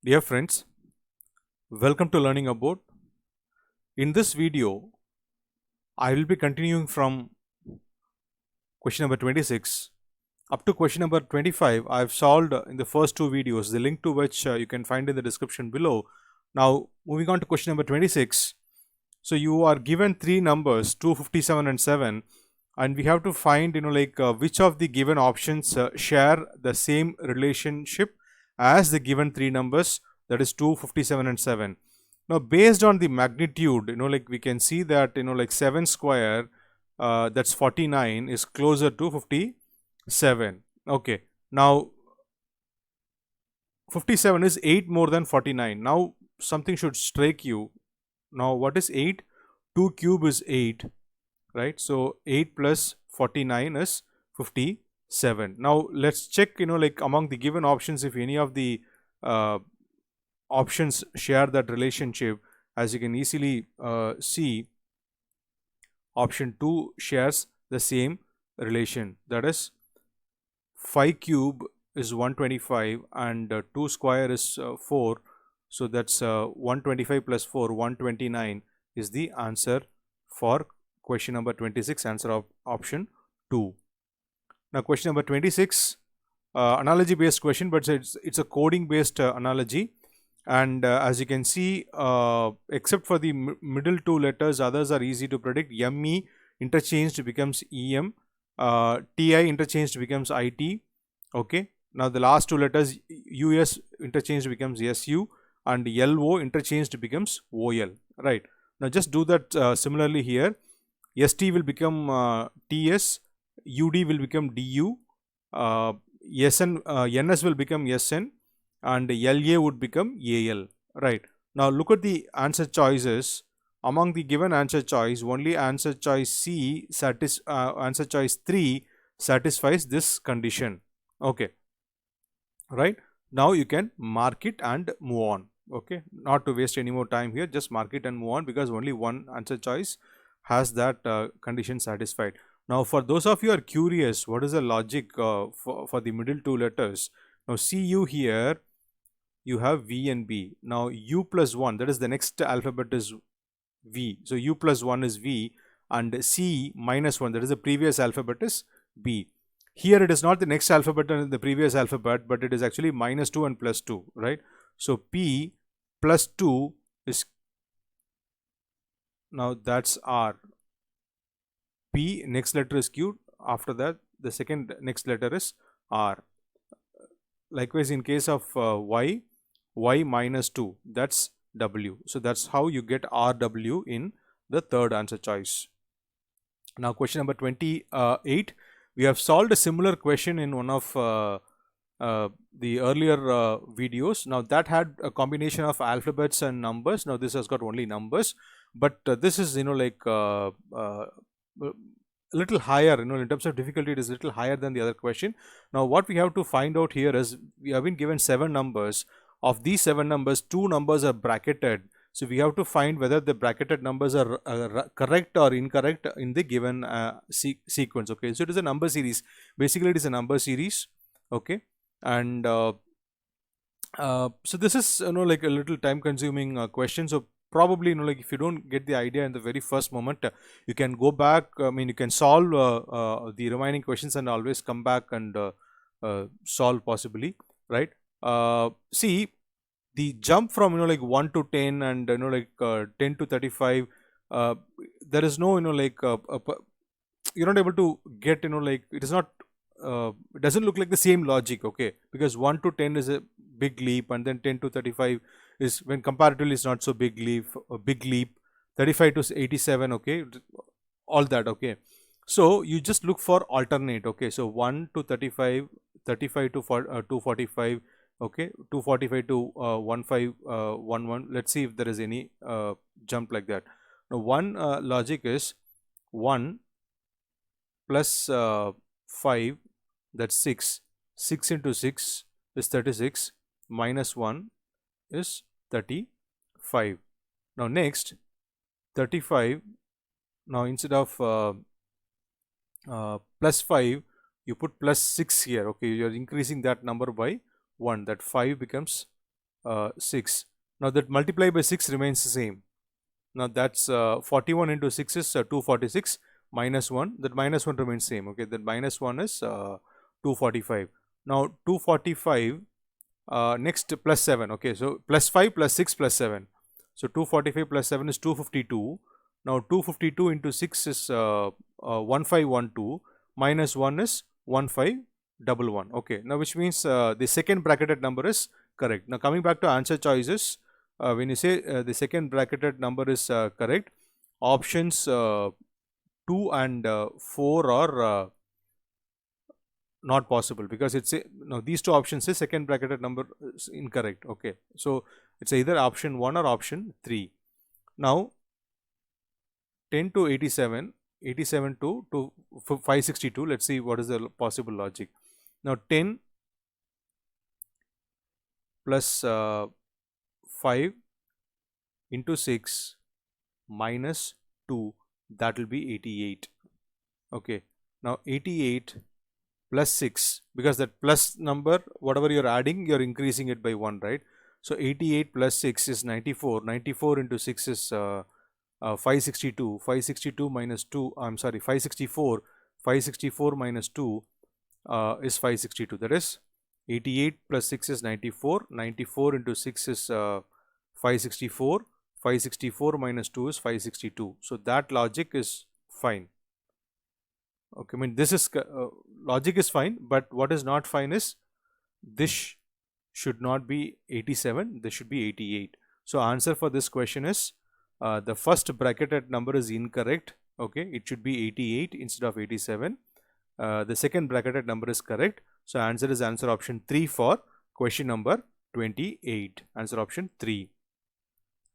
Dear friends, welcome to Learning About. In this video, I will be continuing from question number 26 up to question number 25. I have solved in the first two videos, the link to which you can find in the description below. Now, moving on to question number 26. So, you are given three numbers 257 and 7, and we have to find which of the given options share the same relationship as the given three numbers, that is 257 and 7. Now, based on the magnitude, we can see that 7 square, that's 49, is closer to 57. Okay, now 57 is 8 more than 49. Now something should strike you. Now what is 8? 2 cube is 8, right? So 8 plus 49 is 57. Now let's check among the given options if any of the uh, options share that relationship. As you can easily see, option 2 shares the same relation, that is 5 cube is 125 and 2 square is 4, so that's 125 plus 4, 129 is the answer for question number 26, answer of option 2. Now question number 26, analogy based question, but it's a coding based analogy, and as you can see, except for the middle two letters, others are easy to predict. ME interchanged becomes EM, TI interchanged becomes IT. Okay, now the last two letters US interchanged becomes SU, and LO interchanged becomes OL. Right, now just do that similarly here. ST will become TS, UD will become DU, NS will become SN, and LA would become AL. Right, now look at the answer choices. Among the given answer choice, only answer choice C answer choice 3 satisfies this condition. Okay, right, now you can mark it and move on. Okay, not to waste any more time here, just mark it and move on, because only one answer choice has that condition satisfied. Now for those of you who are curious what is the logic for the middle two letters, now see you here, you have V and B. Now U plus 1, that is the next alphabet, is V. So U plus 1 is V, and C minus 1, that is the previous alphabet, is B. Here it is not the next alphabet and the previous alphabet, but it is actually minus 2 and plus 2, right? So P plus 2 is, now that's R. P, next letter is Q, after that the second next letter is R. Likewise in case of Y, Y minus 2, that's W. So that's how you get RW in the third answer choice. Now question number 28, we have solved a similar question in one of the earlier videos. Now that had a combination of alphabets and numbers. Now this has got only numbers, but this is little higher, in terms of difficulty it is little higher than the other question. Now what we have to find out here is, we have been given 7 numbers. Of these 7 numbers, 2 numbers are bracketed. So we have to find whether the bracketed numbers are correct or incorrect in the given sequence. Okay, so it is a number series. Basically it is a number series. Okay, and so this is like a little time consuming question. So probably if you don't get the idea in the very first moment, you can go back, you can solve the remaining questions and always come back and solve possibly, right? See, the jump from 1 to 10 and 10 to 35, there is no you're not able to get it is not it doesn't look like the same logic. Okay, because 1 to 10 is a big leap, and then 10 to 35 is, when comparatively, is not so big leap. 35 to 87, okay, all that. Okay, so you just look for alternate. Okay, so 1 to 35, 35 to 245, okay, 245 to 1511. Let's see if there is any jump like that. Now one logic is 1 plus 5, that's 6. 6 into 6 is 36, minus 1 is 35. Now next 35, now instead of plus 5, you put plus 6 here. Okay, you are increasing that number by 1, that 5 becomes 6. Now that multiply by 6 remains the same. Now that's 41 into 6 is 246 minus 1. That minus 1 remains same. Okay, that minus 1 is 245. Now 245 next plus 7. Okay, so plus 5 plus 6 plus 7. So 245 plus 7 is 252. Now 252 into 6 is 1512 minus 1 is 1511. Okay, now which means the second bracketed number is correct. Now coming back to answer choices, when you say the second bracketed number is correct, options 2 and 4 are not possible, because it's no, these two options say second bracketed number is incorrect. Okay, so it's either option 1 or option 3. Now 10 to 87, 87 to 562, let's see what is the possible logic. Now 10 plus 5 into 6 minus 2, that will be 88. Okay, now 88 plus 6, because that plus number, whatever you're adding, you're increasing it by 1, right? So 88 plus 6 is 94. 94 into 6 is 562. 562 minus 2, I'm sorry, 564. 564 minus 2 is 562. That is 88 plus 6 is 94. 94 into 6 is 564. 564 minus 2 is 562. So that logic is fine. Okay, I mean, this is logic is fine, but what is not fine is this should not be 87, this should be 88. So answer for this question is the first bracketed number is incorrect. Okay, it should be 88 instead of 87. The second bracketed number is correct. So answer is answer option 3 for question number 28. Answer option 3.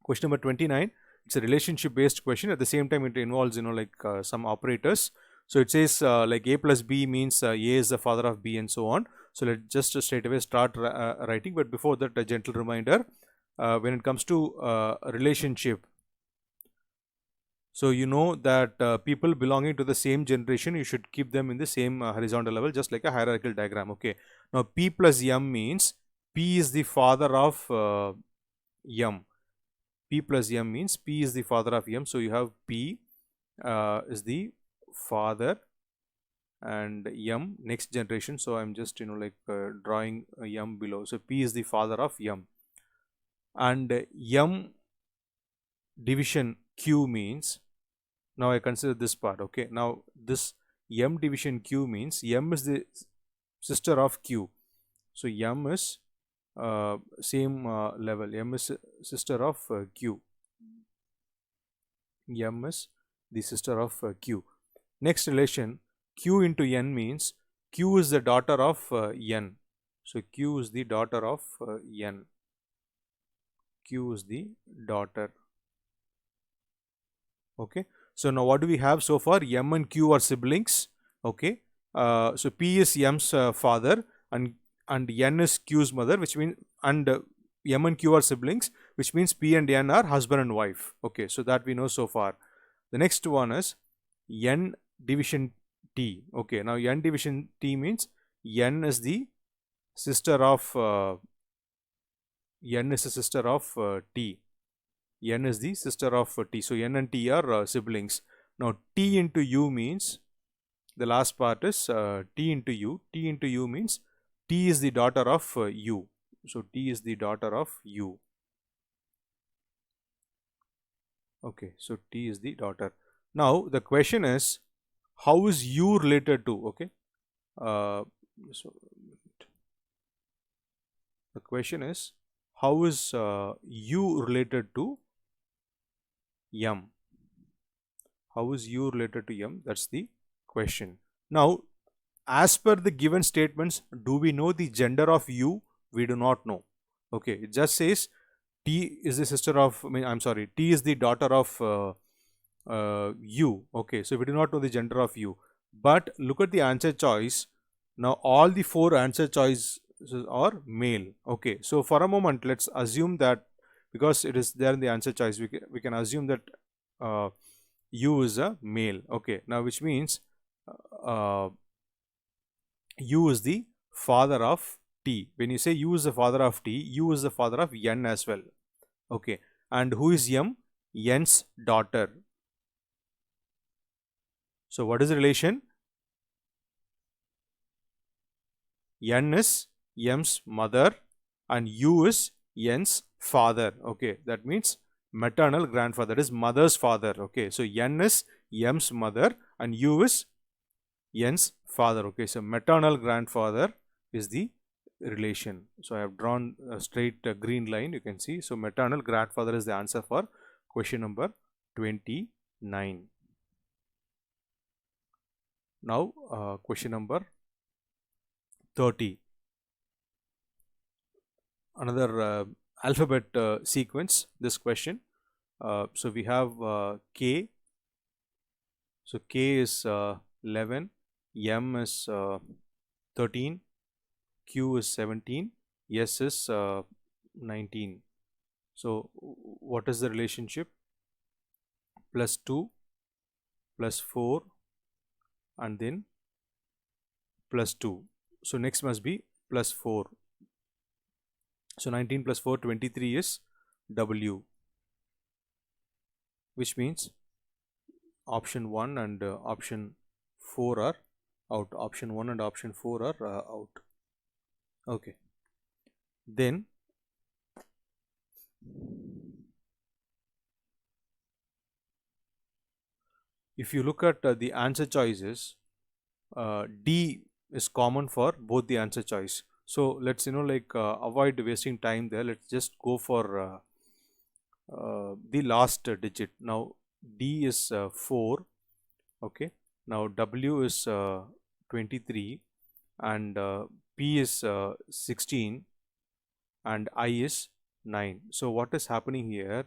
Question number 29. It's a relationship based question. At the same time, it involves like some operators. So it says like A plus B means A is the father of B and so on. So let's just straight away start writing. But before that, a gentle reminder, when it comes to relationship, so you know that people belonging to the same generation, you should keep them in the same horizontal level, just like a hierarchical diagram. Okay. Now P plus M means P is the father of M. P plus M means P is the father of M. So you have P is the father and M next generation. So I'm just like drawing M below. So P is the father of M, and M division Q means, now I consider this part. Okay, now this M division Q means M is the sister of Q. So M is same level. M is sister of Q. M is the sister of Q. Next relation, Q into N means Q is the daughter of N. So Q is the daughter of N. Q is the daughter. Okay. So now what do we have so far? M and Q are siblings. Okay. So P is M's father and N is Q's mother, which means, and M and Q are siblings, which means P and N are husband and wife. Okay. So that we know so far. The next one is N division T. Okay. Now N division T means N is the sister of N is the sister of T. N is the sister of T. So N and T are siblings. Now T into U means, the last part is T into U. T into U means T is the daughter of U. So T is the daughter of U. Okay, so T is the daughter. Now the question is, how is U related to? Okay, so the question is, how is U related to M? How is U related to M? That's the question. Now, as per the given statements, do we know the gender of U? We do not know. Okay, it just says T is the sister of, T is the daughter of U. Okay, so we do not know the gender of U. But look at the answer choice. Now, all the 4 answer choices are male. Okay, so for a moment, let's assume that, because it is there in the answer choice, we can assume that U is a male. Okay, now which means U is the father of T. When you say U is the father of T, U is the father of N as well. Okay. And who is M? N's daughter. So what is the relation? N is M's mother and U is N's father. Okay, that means maternal grandfather, that is mother's father. Okay, so N is M's mother and U is N's father. Okay, so maternal grandfather is the relation. So I have drawn a straight green line, you can see. So maternal grandfather is the answer for question number 29. Now question number 30. Another alphabet sequence, this question. So we have K. So K is 11, M is 13, Q is 17, S is 19. So what is the relationship? Plus 2, plus 4, and then plus 2. So next must be plus 4. So 19 plus 4, 23 is W, which means option 1 and option 4 are out. Option 1 and option 4 are out. Okay. Then if you look at the answer choices, D is common for both the answer choice. So let's avoid wasting time there. Let's just go for the last digit. Now D is 4. Okay. Now W is 23 and P is 16 and I is 9. So what is happening here?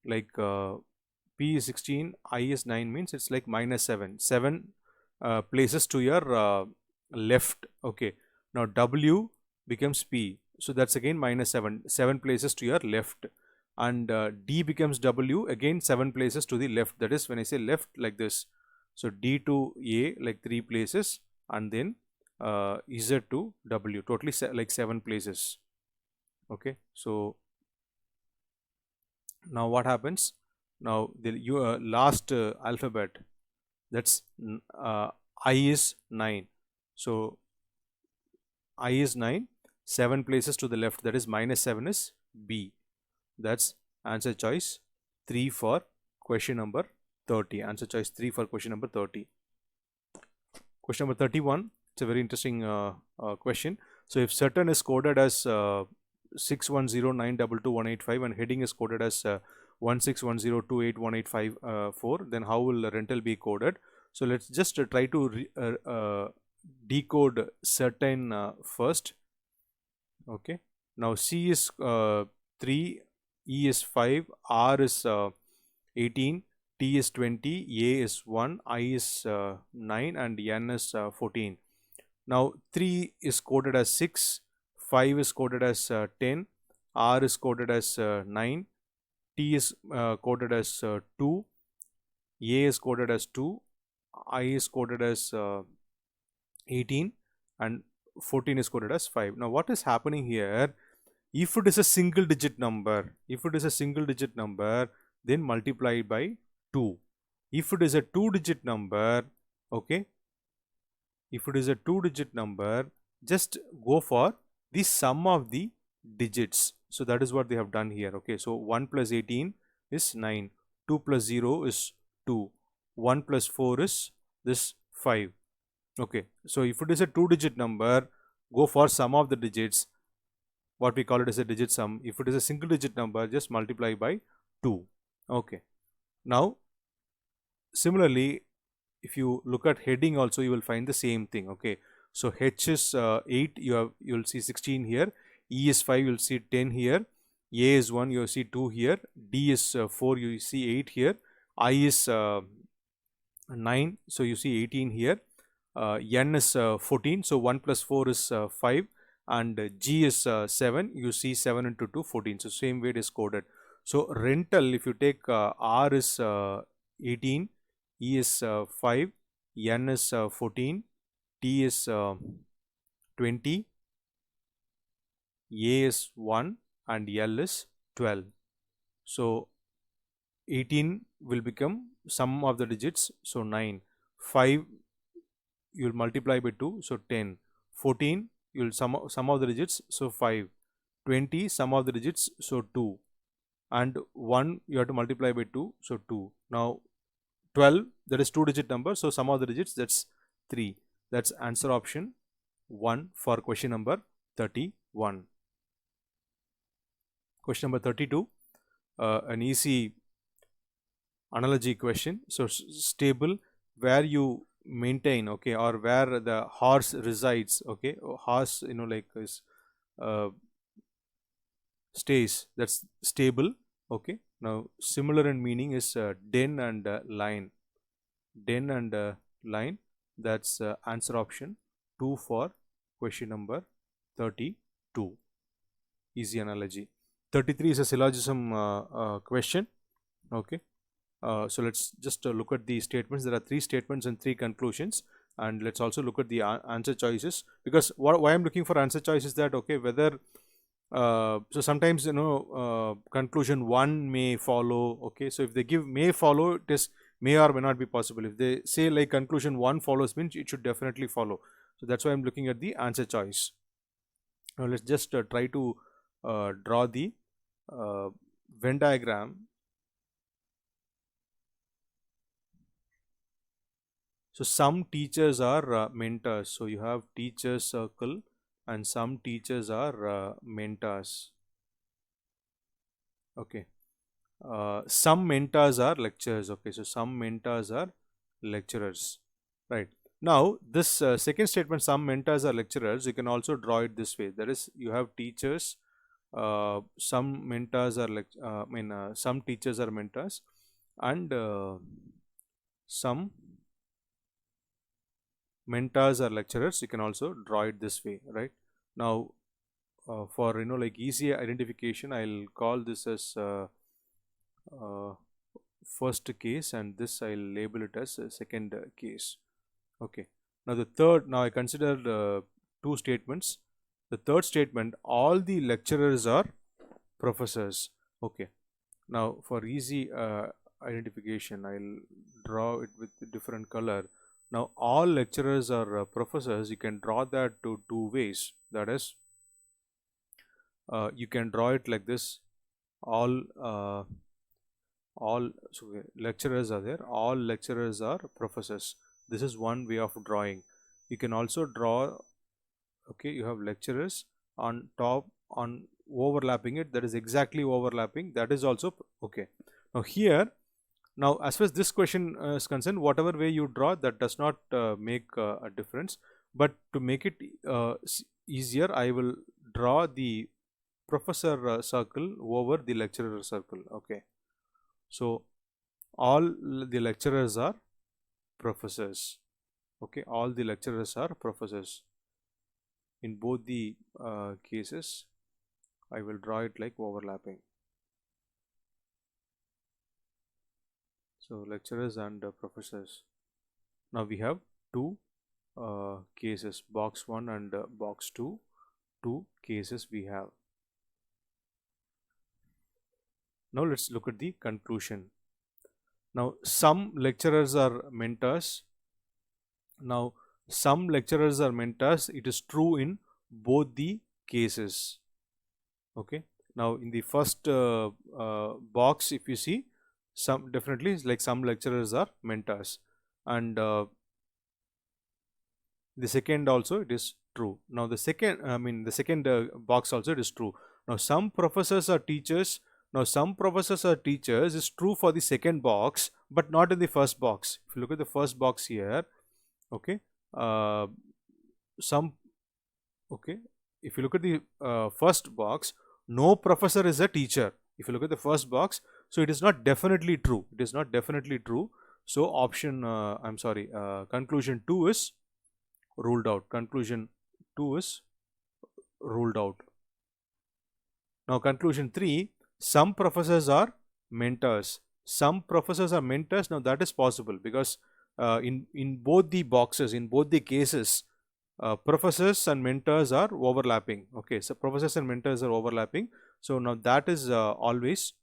Like P is 16, I is 9 means it's like minus 7. 7 places to your left. Okay. Now W becomes P. So that's again minus 7. 7 places to your left. And D becomes W, again 7 places to the left. That is when I say left, like this. So D to A, like 3 places, and then Z to W, totally like 7 places. Okay. So now what happens? Now the last alphabet, that's I is 9. So I is 9, 7 places to the left, that is minus 7 is B. That's answer choice 3 for question number 30. Answer choice 3 for question number 30. Question number 31, it's a very interesting question. So if Saturn is coded as 610922185 and heading is coded as 1610281854, then how will the rental be coded? So let's just try to decode certain first. Okay. Now C is 3, E is 5, R is 18, T is 20, A is 1, I is 9 and N is 14. Now 3 is coded as 6, 5 is coded as 10, R is coded as 9, T is coded as 2, A is coded as 2, I is coded as 18 and 14 is coded as 5. Now what is happening here? If it is a single digit number, then multiply by 2. If it is a 2-digit number, okay, if it is a 2-digit number, just go for the sum of the digits. So that is what they have done here. Okay, so 1 plus 18 is 9, 2 plus 0 is 2, 1 plus 4 is this 5. Okay, so if it is a 2-digit number, go for sum of the digits, what we call it as a digit sum. If it is a single digit number, just multiply by 2. Okay, now similarly, if you look at heading also, you will find the same thing. Okay, so H is 8, you'll see 16 here, E is 5, you'll see 10 here, A is 1, you'll see 2 here, D is 4, you see 8 here, I is 9, so you see 18 here, N is 14, so 1 plus 4 is 5, and G is 7, you see 7 into 2, 14. So same way it is coded. So rental, if you take R is 18, E is 5, N is 14, T is 20, A is 1 and L is 12. So 18 will become sum of the digits, so 9. 5 you will multiply by 2, so 10. 14 you will sum of the digits, so 5. 20 sum of the digits, so 2. And 1 you have to multiply by 2, so 2. Now 12, that is 2-digit number, so sum of the digits, that's 3. That's answer option 1 for question number 31. Question number 32, an easy analogy question. So stable, where you maintain, okay, or where the horse resides, okay, horse, like is stays, that's stable. Okay, now similar in meaning is den and line. Den and line, that's answer option 2 for question number 32. Easy analogy. 33 is a syllogism question. Okay, so let's just look at the statements. There are 3 statements and 3 conclusions, and let's also look at the answer choices, because why I'm looking for answer choice is that, okay, whether so sometimes conclusion 1 may follow. Okay, so if they give may follow, it is may or may not be possible. If they say like conclusion 1 follows, means it should definitely follow. So that's why I'm looking at the answer choice. Now let's just try to draw the Venn diagram. So some teachers are mentors. So you have teachers circle and some teachers are mentors. Okay. Some mentors are lecturers. Okay, so some mentors are lecturers. Right. Now this second statement, some mentors are lecturers, you can also draw it this way. That is, you have teachers, some mentors are some teachers are mentors, and some mentors are lecturers. You can also draw it this way, right? Now for like easy identification, I'll call this as first case, and this I'll label it as second case. Okay, now the third, now I consider 2 statements. The third statement, all the lecturers are professors. Okay, now for easy identification, I'll draw it with a different color. Now all lecturers are professors. You can draw that to 2 ways. That is, you can draw it like this. All so lecturers are there. All lecturers are professors. This is one way of drawing. You can also draw, okay, you have lecturers on top, on overlapping it, that is exactly overlapping, that is also okay. Now here, now as far as this question is concerned, whatever way you draw, that does not make a difference, but to make it easier, I will draw the professor circle over the lecturer circle. Okay, so all the lecturers are professors. Okay, all the lecturers are professors. In both the cases, I will draw it like overlapping. So lecturers and professors. Now we have 2 cases, box 1 and box 2. 2 cases we have. Now let's look at the conclusion. Now some lecturers are mentors. Now some lecturers are mentors. It is true in both the cases. Okay. Now in the first box, if you see, some definitely like some lecturers are mentors, and the second also it is true. Now the second, the second box also it is true. Now some professors are teachers. Now some professors are teachers is true for the second box, but not in the first box. If you look at the first box here, okay, some, okay, if you look at the first box, no professor is a teacher. If you look at the first box, so it is not definitely true. It is not definitely true. So option, conclusion 2 is ruled out. Conclusion 2 is ruled out. Now conclusion 3, some professors are mentors. Some professors are mentors. Now that is possible because in both the boxes, in both the cases, professors and mentors are overlapping. Okay, so professors and mentors are overlapping. So now that is always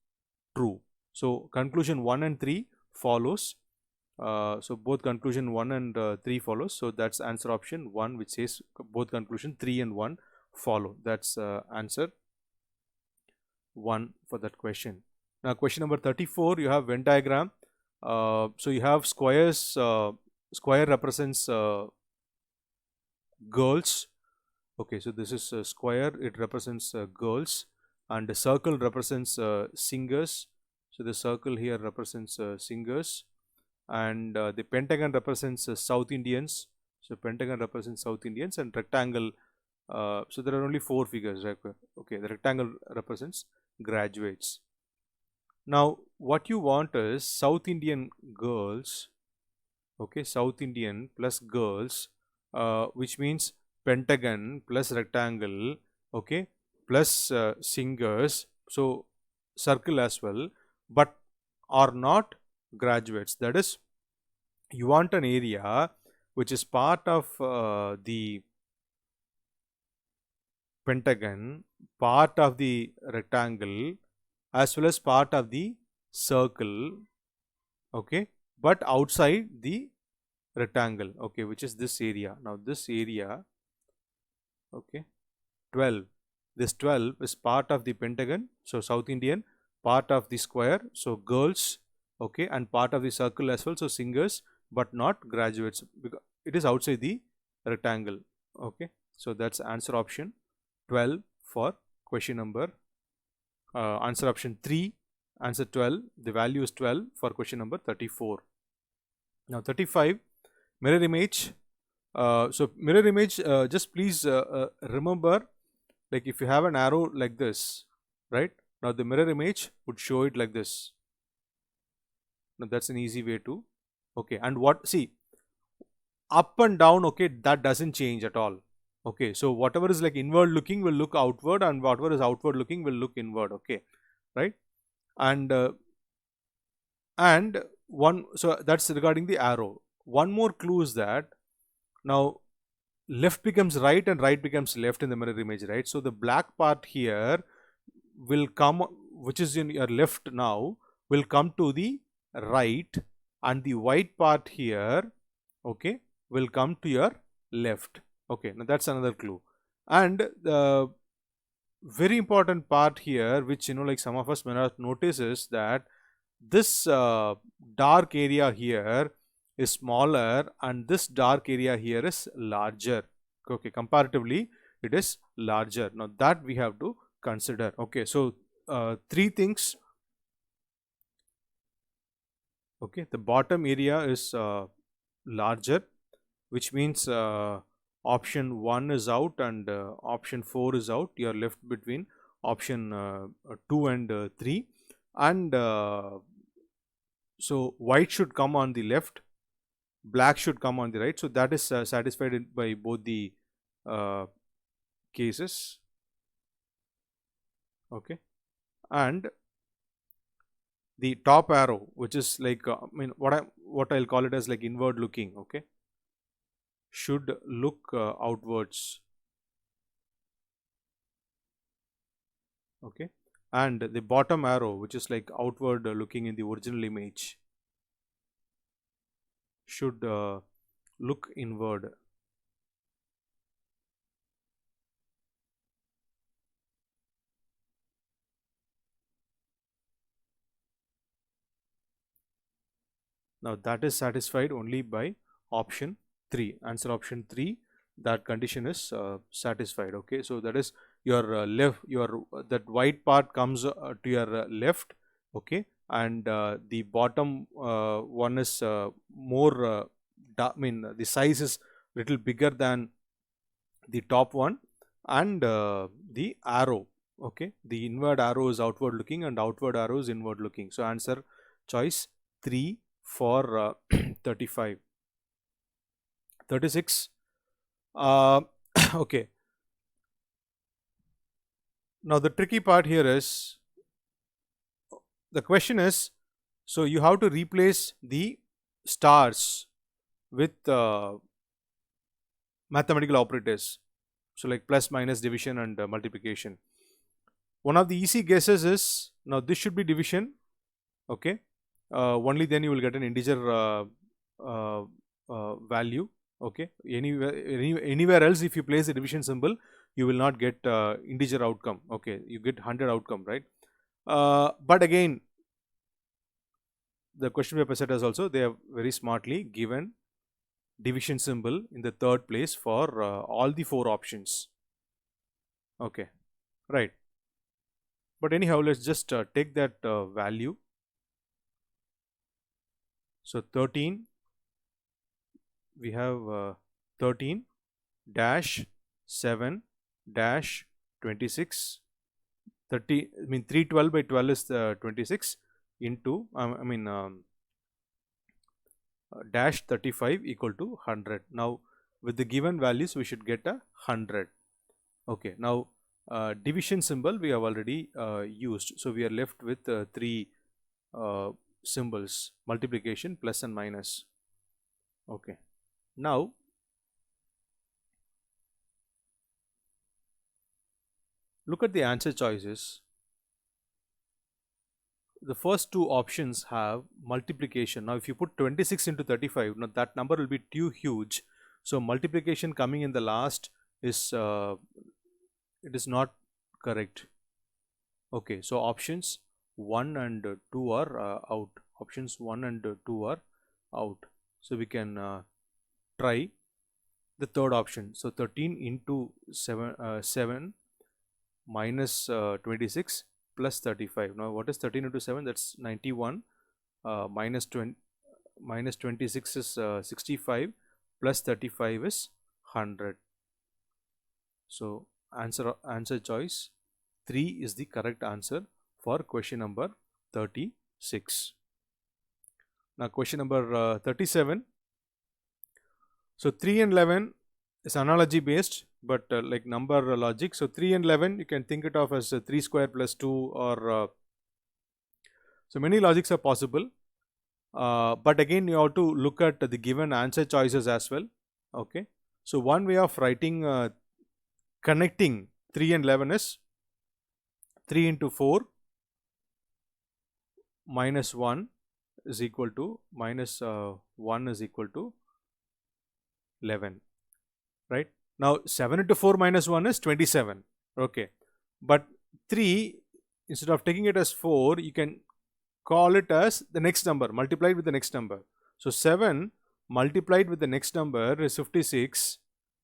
true. So conclusion 1 and 3 follows. So both conclusion 1 and 3 follows. So that's answer option 1, which says both conclusion 3 and 1 follow. That's answer 1 for that question. Now question number 34, you have Venn diagram. So you have squares. Square represents girls. Okay, so this is a square, it represents girls, and the circle represents singers. So the circle here represents singers, and the pentagon represents South Indians. So pentagon represents South Indians, and rectangle. So there are only 4 figures, right? Okay, the rectangle represents graduates. Now, what you want is South Indian girls. Okay, South Indian plus girls, which means pentagon plus rectangle, okay, plus singers, so circle as well, but are not graduates. That is, you want an area which is part of the pentagon, part of the rectangle, as well as part of the circle, okay, but outside the rectangle, okay, which is this area. Now this area, okay, 12, this 12 is part of the pentagon, so South Indian, part of the square, so girls, okay, and part of the circle as well, so singers, but not graduates, because it is outside the rectangle. Okay, so that's answer option 12 for question number answer option 3, answer 12, the value is 12 for question number 34. Now 35, mirror image. So mirror image, just please remember, like if you have an arrow like this, right? Now the mirror image would show it like this. Now that's an easy way to, okay, and what, see, up and down, okay, that doesn't change at all. Okay, so whatever is like inward looking will look outward, and whatever is outward looking will look inward, okay, right? And one, so that's regarding the arrow. One more clue is that now left becomes right and right becomes left in the mirror image, right? So the black part here will come, which is in your left now, will come to the right, and the white part here, okay, will come to your left. Okay, now that's another clue. And the very important part here, which like some of us may not notice, is that this dark area here is smaller and this dark area here is larger. Okay, comparatively it is larger. Now that we have to consider. Okay, so 3 things. Okay, the bottom area is larger, which means option 1 is out and option 4 is out. You are left between option 2 and 3, and so white should come on the left, black should come on the right. So that is satisfied by both the cases. Okay, and the top arrow, which is like I mean what I'll call it as like inward looking, okay, should look outwards. Okay, and the bottom arrow, which is like outward looking in the original image, should look inward. Now that is satisfied only by option 3, answer option 3, that condition is satisfied. Okay, so that is your left, your that white part comes to your left, okay, and the bottom one is more I mean the size is little bigger than the top one, and the arrow, okay, the inward arrow is outward looking and outward arrow is inward looking. So answer choice 3 for 35. 36, okay, now the tricky part here is, the question is, so you have to replace the stars with mathematical operators. So like plus, minus, division and multiplication. One of the easy guesses is, now this should be division, okay. Only then you will get an integer value, okay. Anywhere else if you place the division symbol, you will not get integer outcome, okay. You get 100 outcome, right? But again, the question paper set has also, they have very smartly given division symbol in the third place for all the 4 options, okay, right. But anyhow, let's just take that value. So 13, we have 13 dash 7 dash 26, 30, I mean 312 by 12 is 26 into dash 35 equal to 100. Now with the given values we should get a 100, okay. Now division symbol we have already used, so we are left with 3 symbols: multiplication, plus and minus, okay. Now look at the answer choices. The first 2 options have multiplication. Now if you put 26 into 35, now that number will be too huge, so multiplication coming in the last is it is not correct, okay. So options 1 and 2 are out. Options 1 and 2 are out, so we can try the third option. So 13 into 7 minus 26 plus 35. Now what is 13 into 7? That's 91. Minus 20, minus 26 is 65, plus 35 is 100. So answer choice 3 is the correct answer for question number 36. Now question number 37. So 3 and 11 is analogy based, but like number logic. So 3 and 11 you can think it of as 3 square plus 2, or so many logics are possible, but again you have to look at the given answer choices as well, okay. So one way of writing connecting 3 and 11 is 3 into 4 minus 1 is equal to minus 1 is equal to 11, right. Now 7 into 4 minus 1 is 27, okay. But 3, instead of taking it as 4, you can call it as the next number multiplied with the next number. So 7 multiplied with the next number is 56,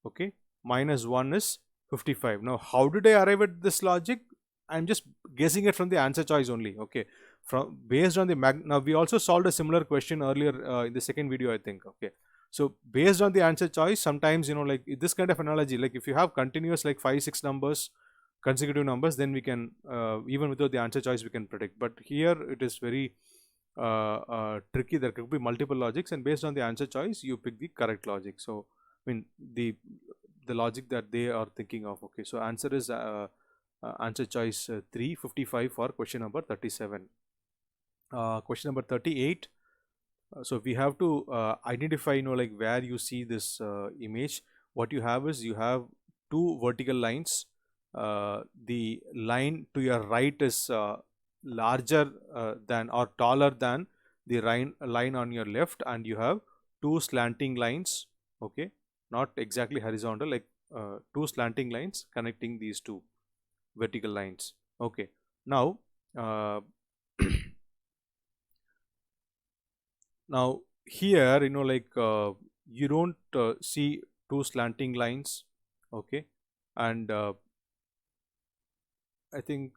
okay, minus 1 is 55. Now how did I arrive at this logic? I'm just guessing it from the answer choice only, okay. From based on the now we also solved a similar question earlier in the second video, I think, okay. So based on the answer choice, sometimes like this kind of analogy, like if you have continuous like 5-6 numbers, consecutive numbers, then we can even without the answer choice we can predict. But here it is very tricky. There could be multiple logics, and based on the answer choice you pick the correct logic. So I mean the logic that they are thinking of, okay. So answer is answer choice 355 for question number 37. Question number 38. So we have to identify like where you see this image. What you have is, you have 2 vertical lines. The line to your right is larger than or taller than the line on your left, and you have 2 slanting lines, okay, not exactly horizontal, like 2 slanting lines connecting these 2 vertical lines, okay. Now now here like you don't see 2 slanting lines, okay. And I think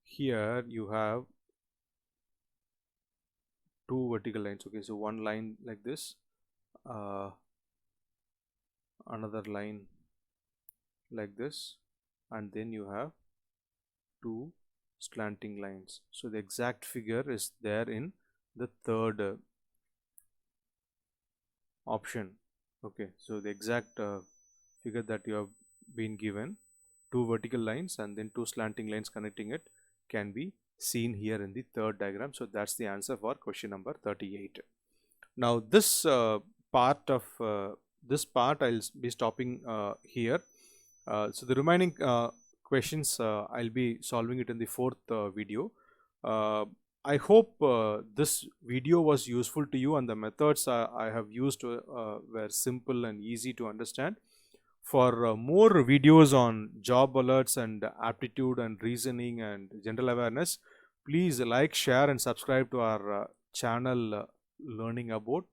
here you have 2 vertical lines, okay. So one line like this, another line like this, and then you have 2 slanting lines. So the exact figure is there in the third option, okay. So the exact figure that you have been given, 2 vertical lines and then 2 slanting lines connecting it, can be seen here in the third diagram. So that's the answer for question number 38. Now this part I'll be stopping here. So the remaining questions I'll be solving it in the fourth video. Uh, I hope this video was useful to you, and the methods I have used were simple and easy to understand. For more videos on job alerts and aptitude and reasoning and general awareness, please like, share, and subscribe to our channel Learning About.